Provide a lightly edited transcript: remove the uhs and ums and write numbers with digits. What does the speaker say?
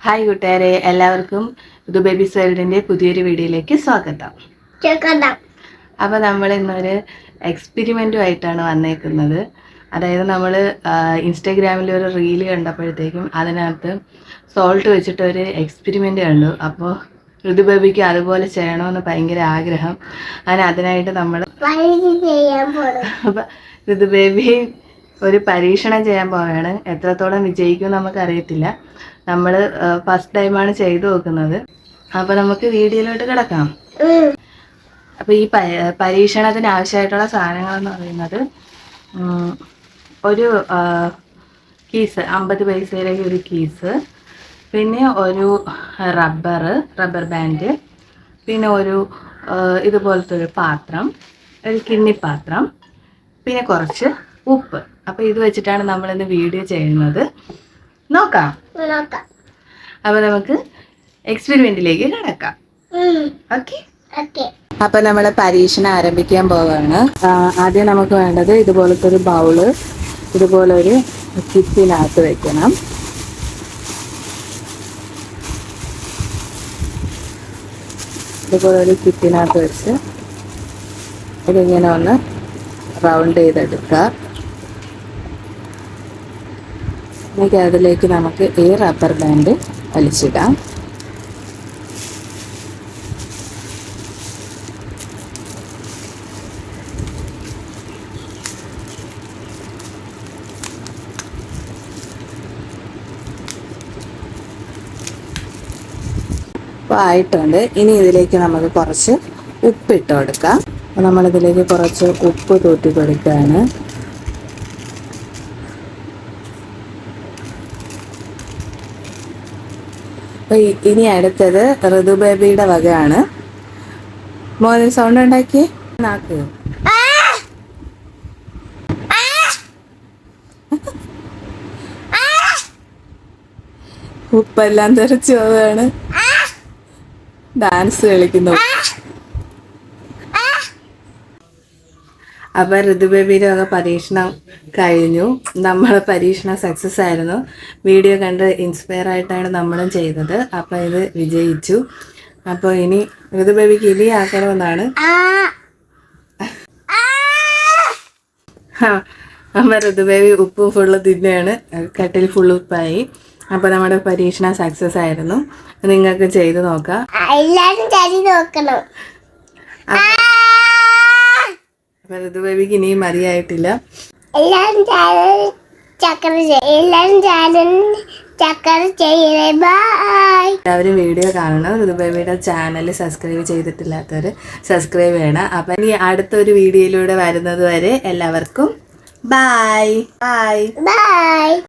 Hi കൂട്ടുകാരെ, എല്ലാവർക്കും ഋതു babies വേൾഡിൻ്റെ പുതിയൊരു വീഡിയോയിലേക്ക് സ്വാഗതം. അപ്പോൾ നമ്മൾ ഇന്നൊരു എക്സ്പെരിമെൻറ്റുമായിട്ടാണ് വന്നേക്കുന്നത്. അതായത് നമ്മൾ ഇൻസ്റ്റാഗ്രാമിൽ ഒരു റീല് കണ്ടപ്പോഴത്തേക്കും അതിനകത്ത് സോൾട്ട് വെച്ചിട്ടൊരു എക്സ്പെരിമെൻറ്റ് കണ്ടു. അപ്പോൾ ഋതു ബേബിക്ക് അതുപോലെ ചെയ്യണമെന്ന് ഭയങ്കര ആഗ്രഹം. അങ്ങനെ അതിനായിട്ട് നമ്മൾ അപ്പോൾ ഋതു ബേബി ഒരു പരീക്ഷണം ചെയ്യാൻ പോവുകയാണ്. എത്രത്തോളം വിജയിക്കും നമുക്കറിയത്തില്ല. നമ്മൾ ഫസ്റ്റ് ടൈമാണ് ചെയ്തു നോക്കുന്നത്. അപ്പോൾ നമുക്ക് വീഡിയോയിലോട്ട് കിടക്കാം. അപ്പോൾ ഈ പരീക്ഷണത്തിന് ആവശ്യമായിട്ടുള്ള സാധനങ്ങളെന്ന് പറയുന്നത് ഒരു കീസ്, 50 പൈസയിലെ ഒരു കീസ്, പിന്നെ ഒരു റബ്ബർ ബാൻഡ്, പിന്നെ ഒരു ഇതുപോലത്തെ ഒരു പാത്രം, ഒരു കിണ്ണിപ്പാത്രം, പിന്നെ കുറച്ച് ഉപ്പ്. അപ്പോൾ ഇത് വെച്ചിട്ടാണ് നമ്മളിന്ന് വീഡിയോ ചെയ്യുന്നത്. നോക്കാം. അപ്പോൾ നമുക്ക് എക്സ്പെരിമെൻറ്റിലേക്ക് കിടക്കാം. ഓക്കെ. അപ്പോൾ നമ്മൾ പരീക്ഷണം ആരംഭിക്കാൻ പോവുകയാണ്. ആദ്യം നമുക്ക് വേണ്ടത് ഇതുപോലത്തെ ഒരു ബൗള് ഇതുപോലൊരു കിറ്റിനകത്ത് വെക്കണം. ഇതുപോലൊരു കിറ്റിനകത്ത് വെച്ച് ഇതിങ്ങനെ ഒന്ന് റൗണ്ട് ചെയ്തെടുക്കുക. എന്നിട്ട് അതിലേക്ക് നമുക്ക് ഈ റബ്ബർ ബാൻഡ് വലിച്ചിടാം. അപ്പോൾ ആയിട്ടുണ്ട്. ഇനി ഇതിലേക്ക് നമുക്ക് കുറച്ച് ഉപ്പിട്ട് കൊടുക്കാം. അപ്പോൾ നമ്മളിതിലേക്ക് കുറച്ച് ഉപ്പ് തൂറ്റി കൊടുക്കുകയാണ്. അപ്പോൾ ഇനി അടുത്തത് ഋതു ബേബിയുടെ വകയാണ്. മോനെ സൗണ്ട് ഉണ്ടാക്കി നാക്ക്. ഉപ്പെല്ലാം തെറിച്ച് പോവുകയാണ്. ഡാൻസ് കളിക്കുന്നു. അപ്പോൾ ഋതു ബേബിയുടെ വക പരീക്ഷണം കഴിഞ്ഞു. നമ്മളെ പരീക്ഷണം സക്സസ് ആയിരുന്നു. വീഡിയോ കണ്ട് ഇൻസ്പയർ ആയിട്ടാണ് നമ്മളും ചെയ്തത്. അപ്പോൾ ഇത് വിജയിച്ചു. അപ്പോൾ ഇനി ഋതു ബേബിക്ക് ഇനി ആക്കണമെന്നാണ്. അപ്പോൾ ഋതു ബേബി ഉപ്പ് ഫുള്ള് തിന്നെയാണ്. കട്ടിൽ ഫുള്ള് ഉപ്പായി. അപ്പോൾ നമ്മുടെ പരീക്ഷണം സക്സസ് ആയിരുന്നു. നിങ്ങൾക്ക് ചെയ്ത് നോക്കാം. അപ്പോൾ ഋതു ബേബിക്ക് ഇനിയും മതിയായിട്ടില്ല. എല്ലാവരും വീഡിയോ കാണണം. ഋതു ബേബിയുടെ ചാനൽ സബ്സ്ക്രൈബ് ചെയ്തിട്ടില്ലാത്തവർ സബ്സ്ക്രൈബ് ചെയ്യണം. അപ്പം ഇനി അടുത്തൊരു വീഡിയോയിലൂടെ വരുന്നത് വരെ എല്ലാവർക്കും ബൈ.